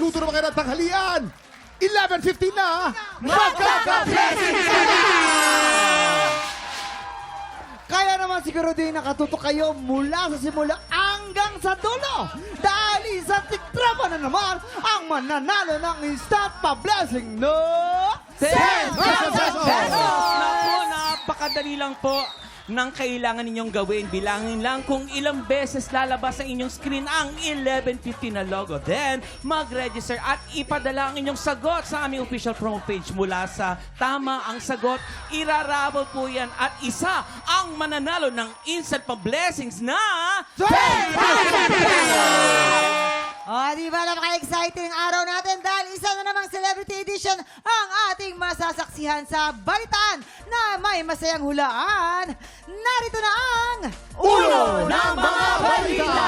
Nagluto naman kayo ng tanghalian. 11:15 na. Magkaka-blessings na! Kaya naman siguro din nakatuto kayo mula sa simula hanggang sa dulo. Dahil sa tiktrapa na naman ang mananalo ng instant pa-blessing no 10 pesos! Naku, napakadali lang po ng kailangan ninyong gawin. Bilangin lang kung ilang beses lalabas sa inyong screen ang 11:50 na logo. Then, mag-register at ipadala ang inyong sagot sa aming official promo page. Mula sa tama ang sagot, irarabol po yan at isa ang mananalo ng instant pa-blessings na 10 di ba napaka-exciting ang araw natin dahil isa na namang celebrity edition ang ating masasaksihan sa balitaan na may masayang hulaan. Narito na ang Ulo ng mga balita!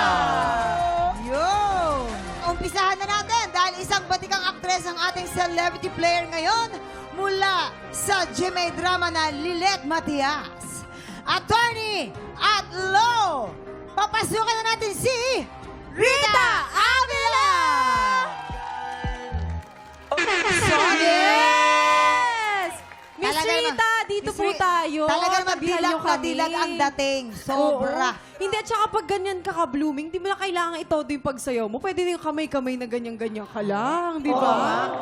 Yun! Umpisahan na natin dahil isang batikang aktres ang ating celebrity player ngayon mula sa GMA drama na Lilet Matias. Attorney at law, papasukan na natin si Rita Avila! Yes! Miss Talaga Rita, naman. dito Miss po Rita, tayo. talaga naman Tagdihan niyo kami. dilag ang dating. Sobra. Oo. Hindi, at saka pag ganyan ka ka-blooming, di mo na kailangan ito yung pagsayaw mo. Pwede din yung kamay-kamay na ganyan-ganyan ka lang, di ba?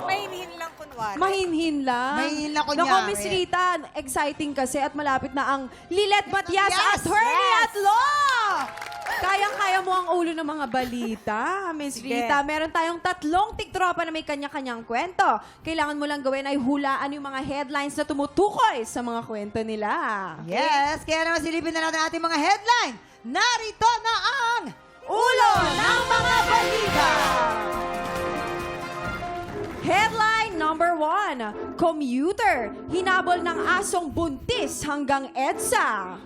Mahinhin lang kunwari. Mahinhin lang. Mahinhin lang kunyari. Naku, Miss Rita, exciting kasi at malapit na ang Lilet Matias, Yes, attorney yes. at law! Kayang-kaya mo ang ulo ng mga balita, Miss Rita. Meron tayong 3 tiktropa na may kanya-kanyang kwento. Kailangan mo lang gawin ay hulaan yung mga headlines na tumutukoy sa mga kwento nila. Yes, kaya naman silipin na natin ating mga headline. Narito na ang Ulo ng mga balita! Headline number 1. Commuter, hinabol ng asong buntis hanggang EDSA.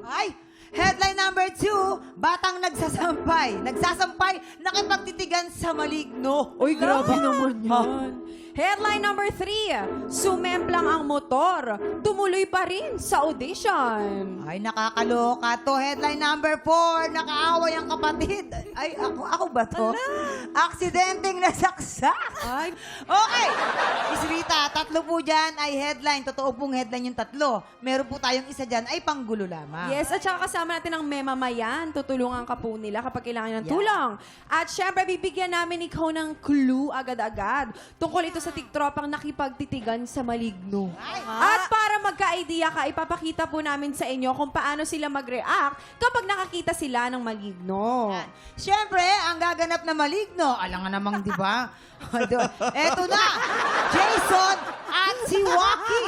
Ay, headline number 2, batang nagsasampay, nakipagtitigan sa maligno. Uy, grabe naman yan. Headline number 3, sumemplang ang motor, tumuloy pa rin sa audition. Ay, nakakaloka to. Headline number 4, nakaaway ang kapatid. Ay, ako ba to? Aksidenteng nasaksak. Ay, Okay, Miss Rita, 3 po dyan ay headline. Totoo pong headline yung 3. Meron po tayong isa dyan ay panggulo lamang. yes, at saka kasama natin ang memamayan. Tutulungan ka po nila kapag kailangan ng Yeah. tulong. At syempre, bibigyan namin ikaw ng clue agad-agad. Tungkol ito sa tiktropang nakipagtitigan sa maligno. Ay. At para magka-idea ka, ipapakita po namin sa inyo kung paano sila mag-react kapag nakakita sila ng maligno. Siyempre, ang gaganap na maligno, alam nga namang, di ba? Eto na, Jason at si Waki.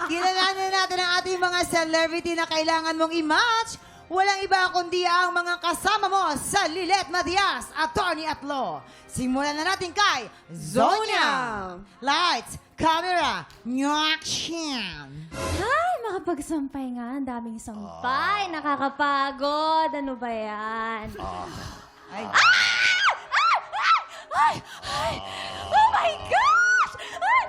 Kilalanin natin ang ating mga celebrity na kailangan mong i-match. Walang iba kundi ang mga kasama mo sa Lilet Matias, attorney at law. Simulan na natin kay Zonia. Lights, camera, new action. Ay, makapagsampay nga. Ang daming sampay. Nakakapagod. Ano ba yan? Ay, Oh my gosh! Ay,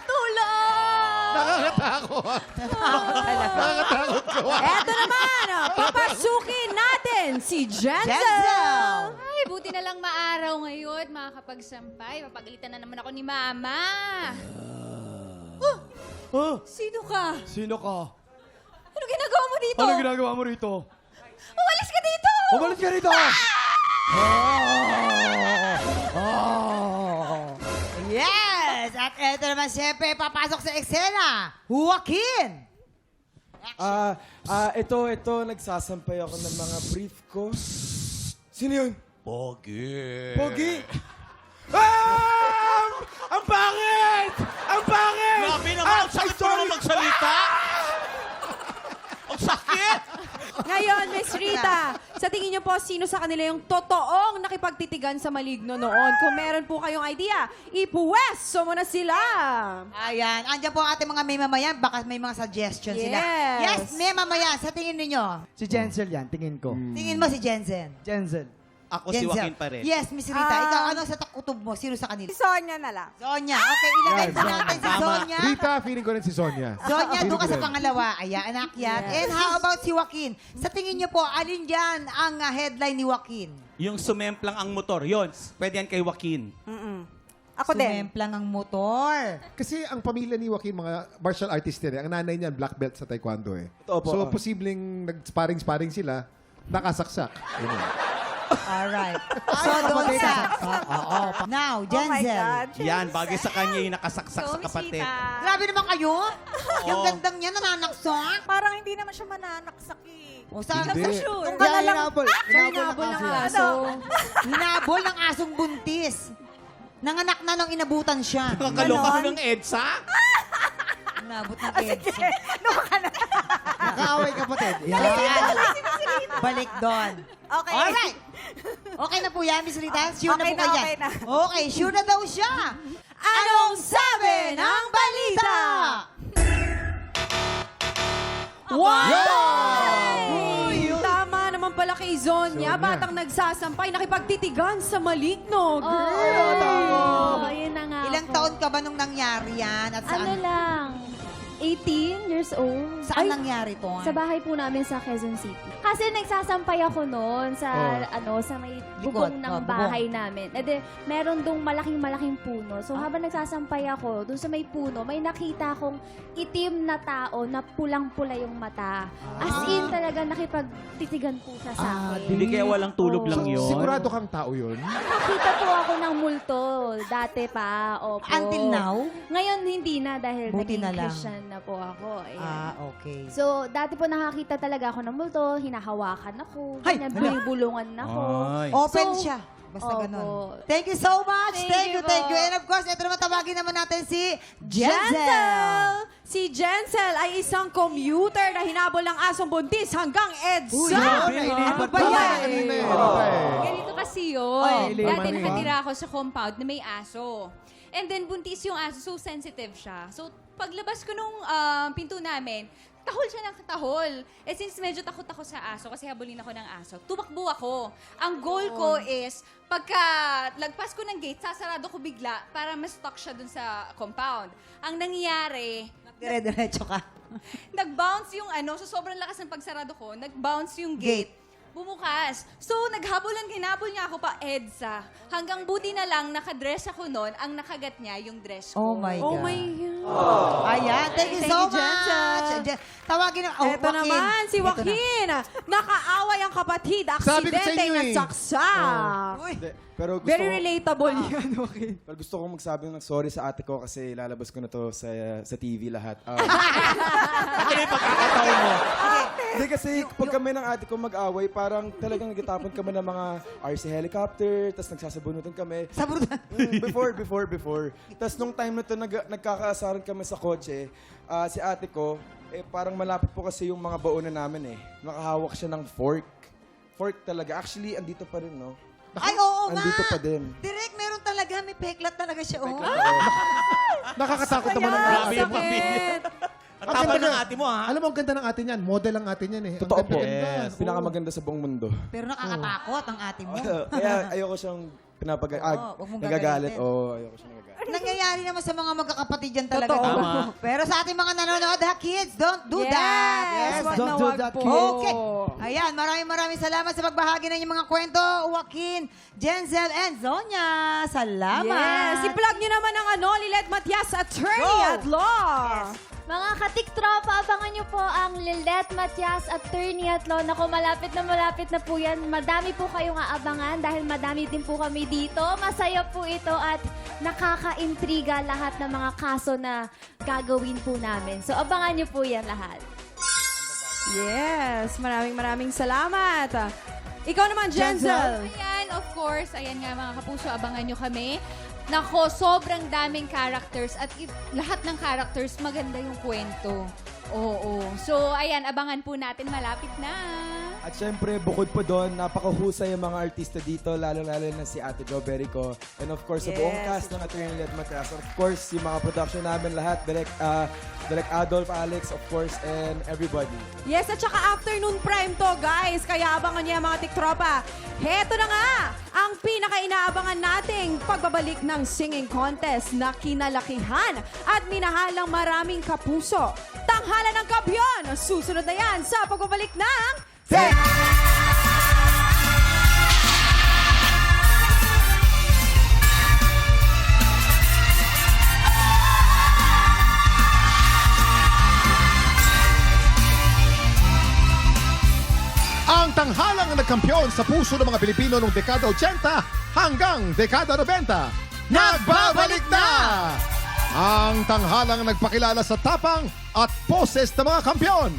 tulong! Nakakatakot. Nakakatakot ko. Eto naman, papasukin natin si Jenzel. Jenzel. Ay, buti na lang maaraw ngayon, makakapagsampay. Papagalitan na naman ako ni Mama. Sino ka? Sino ka? Ano ginagawa mo dito? Ano ginagawa mo rito? Umalis ka dito! Umalis ka rito! Yes! At eto naman siyempre, papasok sa eksena, Joaquin. Ito, nagsasampay ako ng mga brief ko. Sino yun? Pogi. Pogi? Ang pangit! Ang pangit! Grabe naman, ang sakit mo naman magsalita! Ang sakit! Ngayon, Miss Rita, sa tingin niyo po, sino sa kanila yung totoong nakipagtitigan sa maligno noon? Kung meron po kayong idea, ipuwesto mo na sila. Ayan, andyan po ang ating mga memamayan. Baka may mga suggestions sila. Yes. Yes, memamayan. Sa tingin ninyo, Si Jenzel yan, tingin ko. tingin mo si Jensen. Jenzel. Ako si Joaquin pa rin. Yes, Miss Rita. Ikaw, ano sa kutob mo? Sino sa kanila? Sonya na lang. Sonya. Okay, ilagay Yan, po natin si Tama. Sonya. Rita, feeling ko rin si Sonya. Sonya, Feeling doon ka ko sa rin. pangalawa. Ayan, akyat. And how about si Joaquin? Sa tingin niyo po, alin dyan ang headline ni Joaquin? Yung sumemplang ang motor, yun. Pwede yan kay Joaquin. Ako din. Sumemplang ang motor. Kasi ang pamilya ni Joaquin, mga martial artist yan. Ang nanay niya, black belt sa taekwondo eh. Totoo po, So, ah. posibleng nag-sparring-sparring sila, nakasaksak. Yun. Alright. So, doon sa... Now, Oh my Jenzel. God. Yan, bagay sa kanya yung nakasaksak sa kapatid. Grabe naman kayo. Yung gandang niya nananaksak. Parang hindi naman siya mananaksak eh. O saan? Hindi. Yung ka na lang. Hinabol ng aso. Hinabol ng asong buntis. Nanganak na nung inabutan siya. Nakakaloka ko ng EDSA? Inabot ng EDSA. Nakaaway kapatid. Balik doon. Okay. Alright. Okay na po yan, Miss Rita? Sure Okay na po na, kayo. okay na. Okay, sure na daw siya. Anong sabi ng balita? Wow! Tama naman pala kay Zonya. Zonya. Batang nagsasampay, nakipagtitigan sa maligno. Oo, Girl! yun na nga Ilang po. taon ka ba nung nangyari yan? At Ano saan? lang, 18 years old. Saan Ay, nangyari to? sa bahay po namin sa Quezon City. Kasi nagsasampay ako noon sa sa may Likod. bubong ng Oh, bubong. bahay namin. E de, meron dong malaking puno. So habang nagsasampay ako, doon sa may puno, may nakita akong itim na tao na pulang-pula yung mata. As in talaga nakipagtitigan po siya sa akin. Hindi kaya walang tulog Oo. lang yun. Sigurado kang tao yun? Nakita po ako ng multo. Dati pa. Opo. Until now? Ngayon hindi na dahil Buti naging na lang. Christian na po ako. Ayan. Okay. So, dati po nakakita talaga ako ng multo, hinahawakan ako, Ay, ganyan, ano? binubulungan ako. Ay. Open So, siya. Basta opo. ganun. Thank you so much. Thank you Thank po. you. And of course, ito naman tawagin naman natin si Jenzel. Jenzel! Si Jenzel ay isang commuter na hinabol ng asong buntis hanggang EDSA. Ano ba yan? Ganito kasi yun. Ay, Dati tama na nakatira ako sa compound na may aso. And then buntis yung aso, so sensitive siya. So paglabas ko nung pinto namin, tahol siya ng tahol. Eh since medyo takot ako sa aso, kasi habulin ako ng aso, tumakbo ako. Ang goal ko is, pagka lagpas ko ng gate, sasarado ko bigla para ma-stuck siya dun sa compound. Ang nangyayari, Dire-diretso ka. nag-bounce yung so sobrang lakas ng pagsarado ko, nag-bounce yung gate. Bumukas. So, hinabol niya ako pa EDSA. Hanggang buti na lang, nakadress ako noon, ang nakagat niya yung dress ko. Oh my God. Oh my God. Ayan, thank you Thank so you, Jenzel. much. Tawagin na. Ito naman, si Joaquin. Nakaaway ang kapatid. Sabi ko sa Aksidente inyo eh. nagsaksak. Uy. Pero gusto Very ko, relatable yan, Joaquin. pero gusto ko magsabi ng sorry sa ate ko kasi lalabas ko na to sa TV lahat. Ano yung pagkakataon mo? Hindi kasi pag kami ng ate ko mag-away, parang talagang nagtapon kami ng mga RC helicopter, tapos nagsasabunutan kami. Sabrutan. Before. Tapos nung time na to, nagkakaasaran kami sa kotse, si ate ko, parang malapit po kasi yung mga baonan namin eh. Nakahawak siya ng fork. Fork talaga. Actually, andito pa rin, no? Ay, oo nga. Andito pa din. Direk, meron talaga. May peklat talaga siya. Oh. Nakakatakot naman ang Grabe yung Sakit. pamilya. Ang Ang tama ganda ng na- ate mo, ha? Alam mo, ang ganda ng ate niyan. Model ang ate niyan eh. Ang Totoo po. ganda-ganda. Yes. Oo. Pinakamaganda sa buong mundo. Pero nakakatakot ang ate mo. Kaya ayoko siyang Oo, wag mong nagagalit. gagalitin. Oo, ayoko siyang nagagalit. Nangyayari naman sa mga magkakapatid dyan talaga. Totoo. Tama. Pero sa ating mga nanonood, ha, kids, don't do Yes, that. wag don't na do wag that, po. kids. Okay. Ayan, maraming salamat sa pagbahagi ng inyong mga kwento, Joaquin, Jenzel, and Zonya. Salamat. Yes. I-plug nyo naman ang Lilet Matias, attorney Go. at law. Mga katiktropa, abangan nyo po ang Lilet Matias Attorney at Law. Naku, malapit na po yan. Madami po kayong aabangan dahil madami din po kami dito. Masaya po ito at nakaka-intriga lahat ng mga kaso na gagawin po namin. So, abangan nyo po yan lahat. Yes. Maraming salamat. Ikaw naman, Jenzel. Ayan, of course. Ayan nga mga kapuso, abangan nyo kami. Nako, sobrang daming characters at lahat ng characters maganda yung kwento. Oo. So, ayan, abangan po natin. Malapit na. At syempre, bukod po doon, napakahusay yung mga artista dito, lalo-lalo na si Ate Jo Berico. And of course, sa buong cast ng Attorney Led Matias. Of course, yung mga production namin lahat, Direct Adolf, Alex, of course, and everybody. Yes, at saka afternoon prime to, guys. Kaya abangan niya mga tiktropa. Heto na nga, ang pinaka-inaabangan nating pagbabalik ng singing contest na kinalakihan at minahalang maraming kapuso. Tanghalan ng Kampiyon! Susunod na yan sa pagbabalik ng... Ang tanghalang nagkampiyon sa puso ng mga Pilipino noong dekada 80 hanggang dekada 90. Nagbabalik na! Ang tanghalang nagpakilala sa tapang at poses ng mga kampiyon.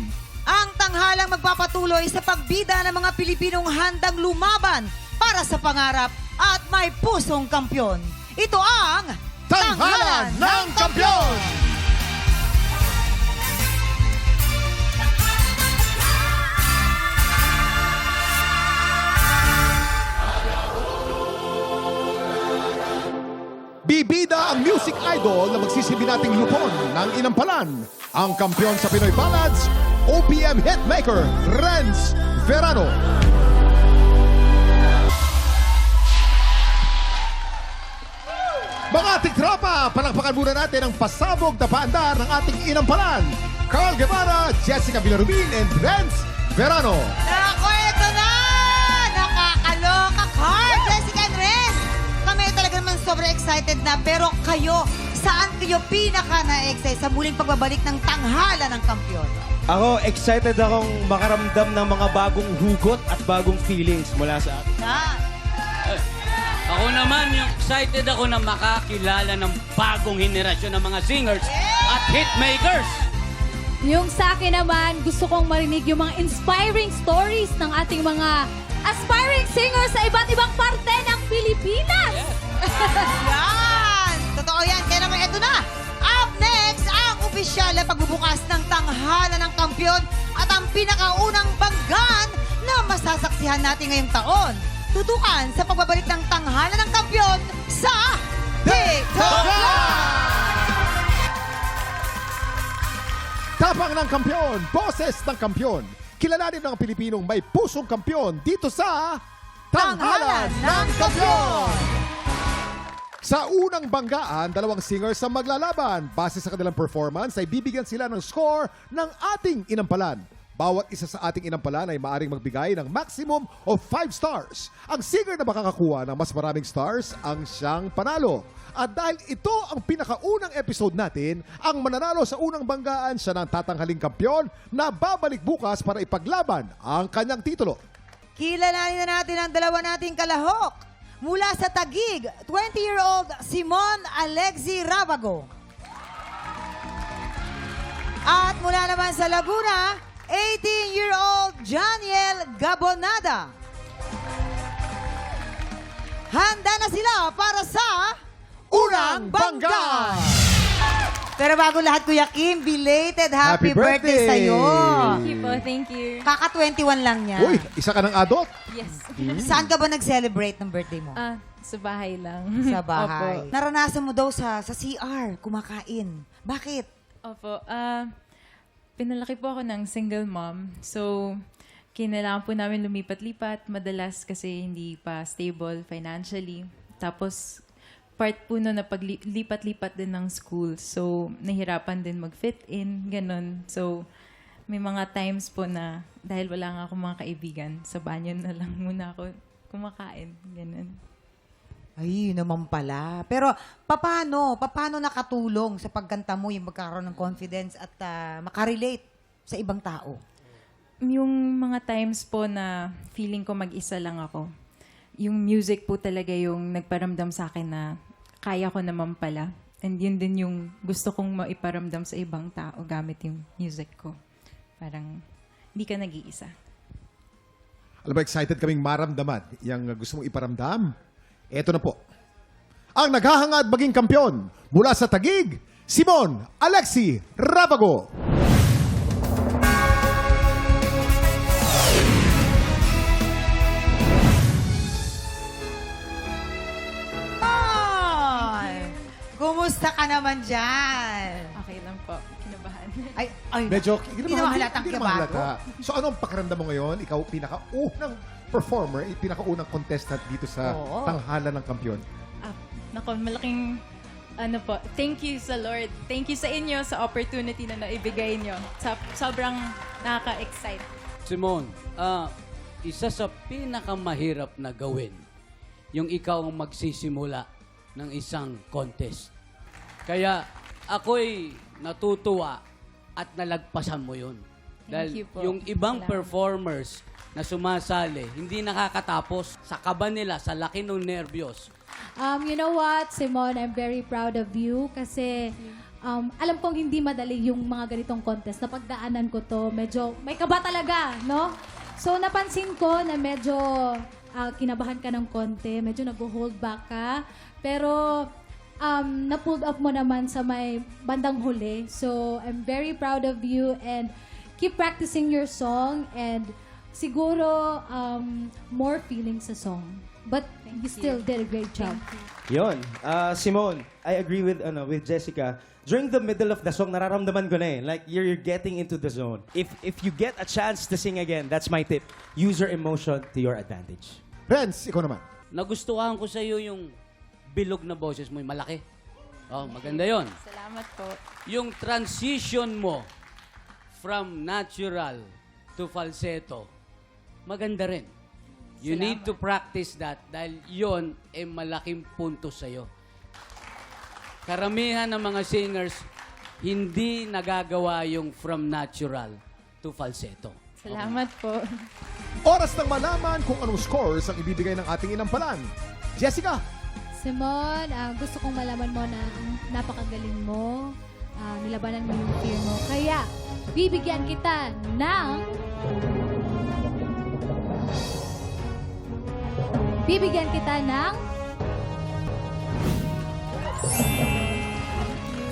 Ang tanghalang magpapatuloy sa pagbida ng mga Pilipinong handang lumaban para sa pangarap at may pusong kampyon. Ito ang Tanghalan ng Kampiyon! Bibida ang music idol na magsisilbi nating lupon ng inampalan. Ang kampiyon sa Pinoy Ballads, OPM hitmaker, Renz Verano. Mga tiktropa, palakpakan muna natin ang pasabog na paandar ng ating inampalan. Carl Guevara, Jessica Villarubin, and Renz Verano. Ako, ito na! Nakakaloka, Carl, Jessica and Renz! Kami talaga naman sobrang excited na, pero kayo, saan kayo pinaka-na-excite sa muling pagbabalik ng tanghalan ng kampiyon? Ako, excited akong makaramdam ng mga bagong hugot at bagong feelings mula sa akin. Ako naman, yung excited ako na makakilala ng bagong henerasyon ng mga singers at hitmakers. Yung sa akin naman, gusto kong marinig yung mga inspiring stories ng ating mga aspiring singers sa iba't ibang parte ng Pilipinas. Yan! Totoo yan. Kaya naman ito na. Up next, ang opisyal na pagbubukas ng tanghalan ng kampiyon at ang pinakaunang banggan na masasaksihan natin ngayong taon. Tutukan sa pagbabalik ng tanghalan ng kampiyon sa TikTok Tapang ng kampiyon, boses ng kampiyon. Kilalanin ng Pilipinong may pusong kampiyon dito sa Tanghalan ng Kampiyon! Sa unang banggaan, dalawang singers ang maglalaban. Base sa kanilang performance ay bibigyan sila ng score ng ating inampalan. Bawat isa sa ating inampalan ay maaaring magbigay ng maximum of 5 stars. Ang singer na makakakuha ng mas maraming stars ang siyang panalo. At dahil ito ang pinakaunang episode natin, ang mananalo sa unang banggaan siya ng tatanghaling kampiyon na babalik bukas para ipaglaban ang kanyang titulo. Kilalanin na natin ang dalawa nating kalahok. Mula sa Taguig, 20-year-old Simon Alexi Rabago. At mula naman sa Laguna, 18-year-old Janiel Gabonada. Handa na sila para sa Unang Bangga! Pero bago lahat, Kuya Kim, belated happy birthday sa'yo. Thank you po, thank you. Kaka-21 lang niya. Uy, isa ka ng adult. Yes. Saan ka ba nag-celebrate ng birthday mo? Sa bahay lang. Sa bahay. Opo. Naranasan mo daw sa CR, kumakain. Bakit? Opo. Pinalaki po ako ng single mom. So, kinailangan po namin lumipat-lipat. Madalas kasi hindi pa stable financially. Tapos, part po na paglipat-lipat din ng school. So, nahirapan din mag-fit in, ganun. So, may mga times po na dahil wala nga akong mga kaibigan, sa banyo na lang muna ako kumakain, ganun. Ay, yun naman pala. Pero, paano nakatulong sa pagkanta mo yung magkaroon ng confidence at makarelate sa ibang tao? Yung mga times po na feeling ko mag-isa lang ako, yung music po talaga yung nagparamdam sa akin na kaya ko naman pala. And yun din yung gusto kong maiparamdam sa ibang tao gamit yung music ko. Parang hindi ka nag-iisa. Alam mo, excited kaming maramdaman yung gusto mong iparamdam. Eto na po. Ang naghahangad maging kampiyon mula sa Taguig, Simon Alexi Rabago. naman dyan? Okay lang po. Kinabahan. Ay, Medyo, hindi naman halatang hindi naman kabado. halata. So ano ang pakiramdam mo ngayon? Ikaw pinakaunang performer, pinakaunang contestant dito sa Oo. tanghalan ng kampiyon. Nako, malaking thank you sa Lord. Thank you sa inyo sa opportunity na naibigay nyo. Sobrang nakaka-excite. Simon, isa sa pinakamahirap na gawin, yung ikaw ang magsisimula ng isang contest. Kaya ako'y natutuwa at nalagpasan mo yun. Dahil you po. yung ibang Salamat. performers na sumasali, hindi nakakatapos sa kaba nila, sa laki ng nervyos. You know what, Simon, I'm very proud of you kasi alam kong hindi madali yung mga ganitong contest. Napagdaanan ko to, medyo may kaba talaga, no? So, napansin ko na medyo kinabahan ka ng konti, medyo nag-hold back ka. Pero, na-pulled up mo naman sa may bandang huli. So, I'm very proud of you and keep practicing your song and siguro more feelings sa song. But you still did a great job. Yon. Simone, I agree with Jessica. During the middle of the song, nararamdaman ko na eh. Like, you're getting into the zone. If you get a chance to sing again, that's my tip. Use your emotion to your advantage. Renz, ikaw naman. Nagustuhan ko sa iyo yung bilog na boses mo, yung malaki. Oh, maganda yon. Salamat po. Yung transition mo from natural to falsetto, maganda rin. You need to practice that dahil yon ay malaking punto sa'yo. Karamihan ng mga singers, hindi nagagawa yung from natural to falsetto. Salamat po. Oras nang malaman kung anong scores ang ibibigay ng ating inampalan. Jessica! Simon, gusto kong malaman mo na napakagaling mo. Nilabanan mo yung fear mo. Kaya, bibigyan kita ng... Bibigyan kita ng...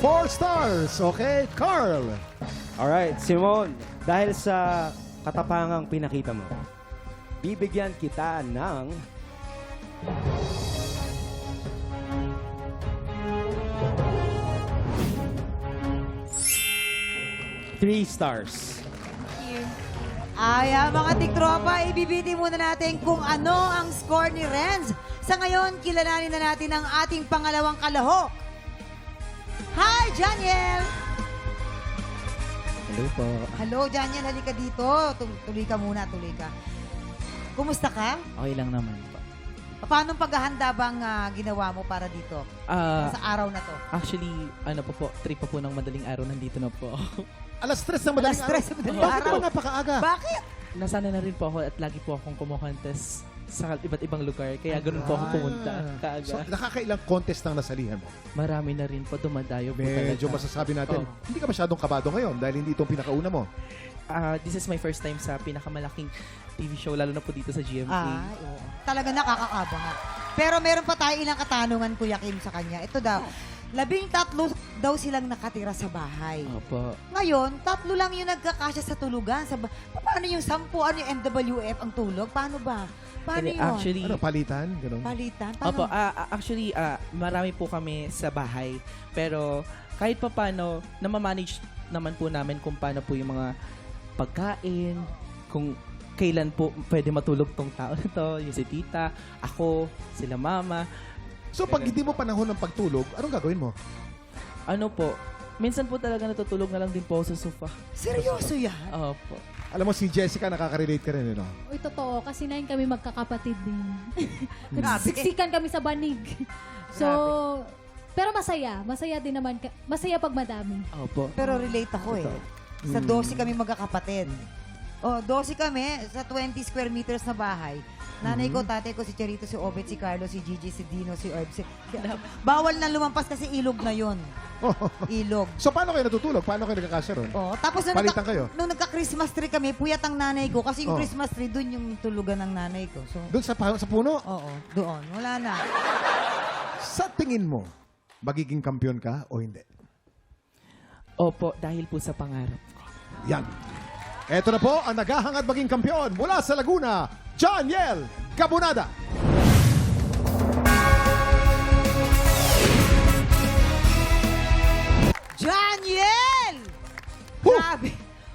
4 stars. Okay, Carl. Alright, Simone, dahil sa katapangang pinakita mo, bibigyan kita ng... Three stars. Ay, mga tiktropa, ibibiti muna natin kung ano ang score ni Renz. Sa ngayon, kilalanin na natin ang ating pangalawang kalahok. Hi, Janiel! Hello po. Hello, Janiel. Halika dito. Tuloy ka muna, tuloy ka. Kumusta ka? Okay lang naman po. Paano ang paghahanda bang ginawa mo para dito? Sa araw na to? Actually, ano po, 3 pa po ng madaling araw nandito na po. Alas 3 ng madaling Alas 3 ng madaling Bakit araw. ba napakaaga? Bakit? Nasana na rin po ako at lagi po akong kumokontest sa iba't ibang lugar. Kaya ganun po ako pumunta kaaga. So, nakakailang contest ang nasalihan mo? Marami na rin po, dumadayo po Medyo talaga. masasabi natin, Oh. hindi ka masyadong kabado ngayon dahil hindi itong pinakauna mo. This is my first time sa pinakamalaking TV show, lalo na po dito sa GMA. Ay, oo. Talaga nakakakaba nga. Pero meron pa tayo ilang katanungan, Kuya Kim, sa kanya. Ito daw, 13 daw silang nakatira sa bahay. Opo. Ngayon, 3 lang yung nagkakasya sa tulugan. Paano yung 10? Ano yung NWF ang tulog? Paano ba? Paano yun? Actually, Ano, palitan? Ganun. Palitan? Opo, Paano? actually, marami po kami sa bahay. Pero kahit pa paano, namamanage naman po namin kung paano po yung mga pagkain, kung kailan po pwede matulog tong tao na to, yung si tita, ako, sila mama. So, pag hindi mo panahon ng pagtulog, anong gagawin mo? Ano po, minsan po talaga natutulog na lang din po ako sa sofa. Seryoso yan? Opo. Alam mo, si Jessica, nakaka-relate ka rin, no? Uy, totoo. Kasi 9 kami magkakapatid din. Grabe. Siksikan kami sa banig. So, pero masaya. Masaya din naman. Masaya pag madami. Opo. Pero relate ako eh. Sa 12 kami magkakapatid. Oh, 12 kami sa 20 square meters na bahay. Nanay ko, tatay ko, si Charito, si Obet, si Carlo, si Gigi, si Dino, si Herb. Bawal na lumampas kasi ilog na yon. Ilog. So, paano kayo natutulog? Paano kayo nagkakasya ron? Oh, tapos Palitan kayo? nung nagka-Christmas tree kami, puyat ang nanay ko kasi yung Oh. Christmas tree, dun yung tulugan ng nanay ko. So, Doon sa puno? oo, doon. Wala na. Sa tingin mo, magiging kampiyon ka o hindi? Opo, dahil po sa pangarap ko. Yan. Eto na po ang naghahangad maging kampiyon mula sa Laguna, Janiel Gabonada. Janiel! Huh! Grabe.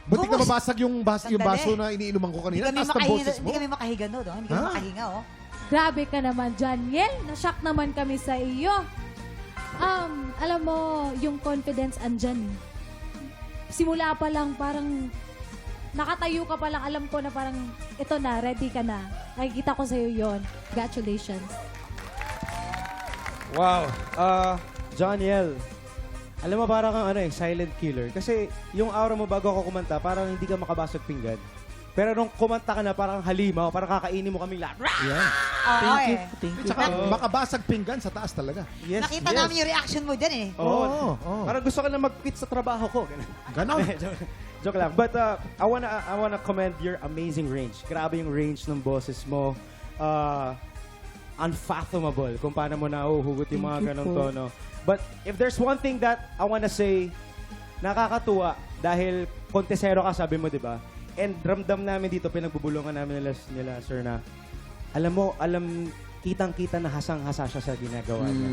Butik na Kumus- mabasag yung Sandali. baso na iniinuman ko Hindi kanina. kami, Taas ng boses mo. hindi kami makahiga, no? Hindi kami Ha? makahinga, oh. Grabe ka naman, Janiel. Nashock naman kami sa iyo. Alam mo, yung confidence andyan. Simula pa lang, parang nakatayo ka pa lang, alam ko na parang ito na, ready ka na. Nakikita ko sa iyo yon. Congratulations. Wow. Joniel, alam mo parang kang silent killer. Kasi yung aura mo bago ako kumanta, parang hindi ka makabasag pinggan. Pero nung kumanta ka na, parang halimaw, parang kakainin mo kaming lahat. Yeah. Thank you. Thank you. Tsaka makabasag pinggan sa taas talaga. Yes, Nakita namin yung reaction mo dyan, eh. Oo. Oo. Parang gusto ka na mag-quit sa trabaho ko. Ganun. Ganon. Joke lang. But I wanna commend your amazing range. Grabe yung range ng boses mo. Unfathomable kung paano mo nahuhugot yung mga Thank you ganong po. tono. But if there's one thing that I wanna say, nakakatuwa dahil kontesero ka, sabi mo, di ba? And ramdam namin dito, pinagbubulungan namin nila sir, na kitang-kita na hasang-hasa siya sa ginagawa niya.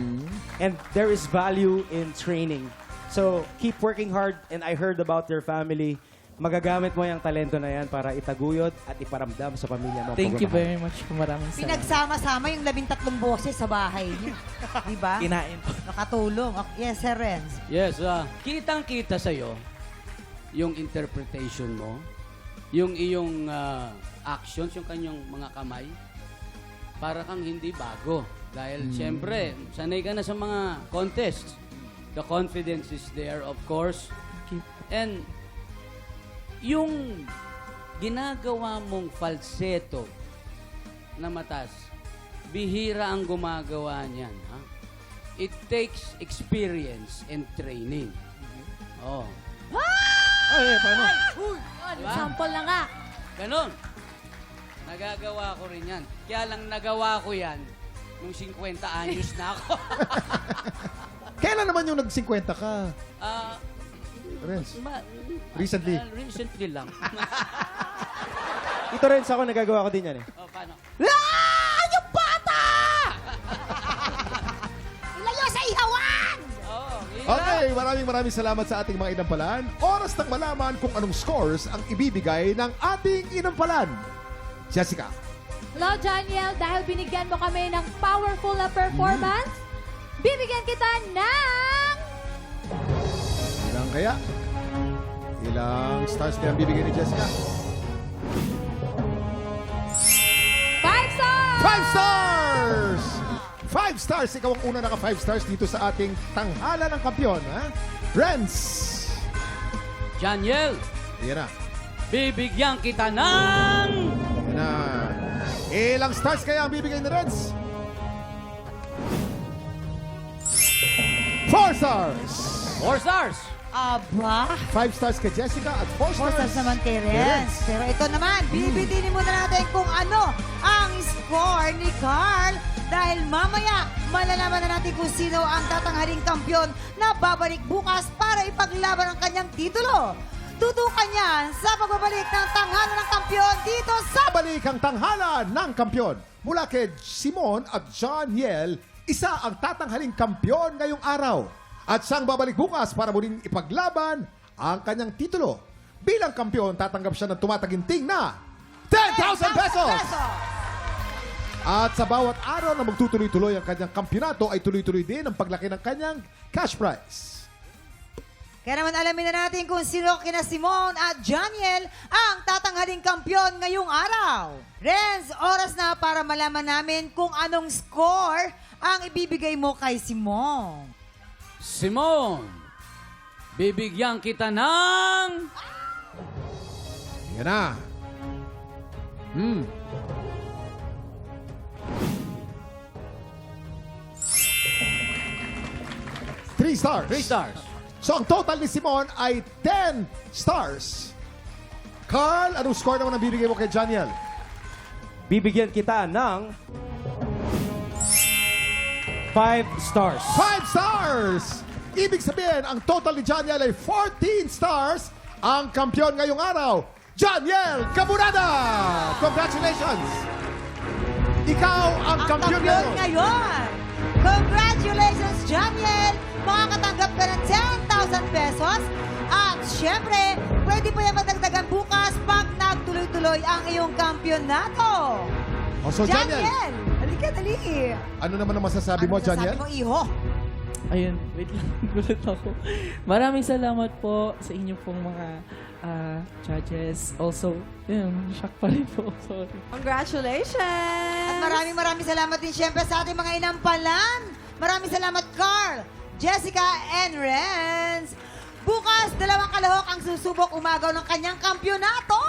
And there is value in training. So, keep working hard. And I heard about your family. Magagamit mo yung talento na yan para itaguyod at iparamdam sa pamilya mo. Thank you Pagmamahal. very much. Maraming salamat. Pinagsama-sama yung 13 boses sa bahay niyo. Di ba? Kinain po. Nakatulong. Yes, Sir Renz. Yes, kitang-kita sa'yo yung interpretation mo, yung iyong actions, yung kanyang mga kamay, para kang hindi bago. Dahil siyempre, sanay ka na sa mga contests. The confidence is there, of course. And yung ginagawa mong falsetto na matas, bihira ang gumagawa niyan. Ha? It takes experience and training. Oh. Paano? Sample na nga. Ganon. Nagagawa ko rin yan. Kaya lang nagawa ko yan nung 50 anyos na ako. Kailan naman yung nag-50 ka? Ah, Renz? ma- Recently? Recently lang. Ito rin, ako nagagawa ko din yan eh. Oh, paano? Yung bata! Ilayo sa ihawan! Oh, Okay, maraming salamat sa ating mga inampalan. Oras nang malaman kung anong scores ang ibibigay ng ating inampalan. Jessica. Hello, Janiel. Dahil binigyan mo kami ng powerful na performance, bibigyan kita ng... Ilang kaya? Ilang stars kaya ang bibigay ni Jessica? 5 stars! 5 stars! 5 stars! Ikaw ang una naka 5 stars dito sa ating tanghala ng kampiyon, ha? Renz! Janiel, Yan na. bibigyan kita ng... Yan na. Ilang stars kaya ang bibigay ni Renz? 4 stars! 4 stars. Aba, 5 stars kay Jessica at 4 stars, Forces naman kay Renz. Pero ito naman, bibitinin muna natin kung ano ang score ni Carl. Dahil mamaya, malalaman na natin kung sino ang tatanghaling kampiyon na babalik bukas para ipaglaban ang kanyang titulo. Tutukan yan sa pagbabalik ng tanghalan ng kampiyon dito sa... Balik ang tanghala ng kampiyon. Mula kay Simon at John Yel, isa ang tatanghaling kampiyon ngayong araw. At siyang babalik bukas para muling ipaglaban ang kanyang titulo. Bilang kampiyon, tatanggap siya ng tumataginting na 10,000 pesos! At sa bawat araw na magtutuloy-tuloy ang kanyang kampyonato ay tuloy-tuloy din ang paglaki ng kanyang cash prize. Kaya naman alamin na natin kung sino kina Simon at Janiel ang tatanghaling kampiyon ngayong araw. Renz, oras na para malaman namin kung anong score ang ibibigay mo kay Simon. Simon, bibigyan kita ng... Yan na. 3 stars. 3 stars. So ang total ni Simon ay 10 stars. Carl, anong score naman ang bibigay mo kay Janiel? Bibigyan kita ng 5 stars. 5 stars! Ibig sabihin, ang total ni Janiel ay 14 stars. Ang kampiyon ngayong araw, Janiel Cabunada! Congratulations! Ikaw ang kampiyon ngayon. ngayon. Congratulations, Janiel! makakatanggap ka ng 10,000 pesos. At syempre, pwede pa yan madagdagan bukas pag nagtuloy-tuloy ang iyong kampyonato. O, so, Janiel, Janiel, halika, dali. ano naman ang masasabi mo, Janiel? Sabi mo, iho. Ayun, wait lang. Gulat ako. Maraming salamat po sa inyo pong mga judges. Also, yun, shock pa rin po. Sorry. Congratulations! At maraming salamat din syempre sa ating mga inampalan. Maraming salamat, Carl, Jessica, and Renz. Bukas, 2 kalahok ang susubok umagaw ng kanyang kampyonato.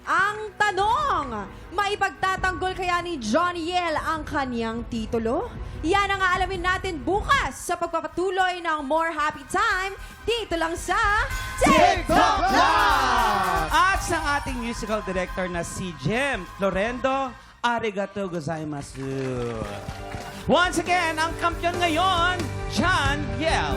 Ang tanong, maipagtatanggol kaya ni Joniel ang kanyang titulo? Yan ang aalamin natin bukas sa pagpapatuloy ng More Happy Time dito lang sa TikTok Live! At sa ating musical director na si Jem Florendo, arigato gozaimasu. Once again, ang kampiyon ngayon, John Yel.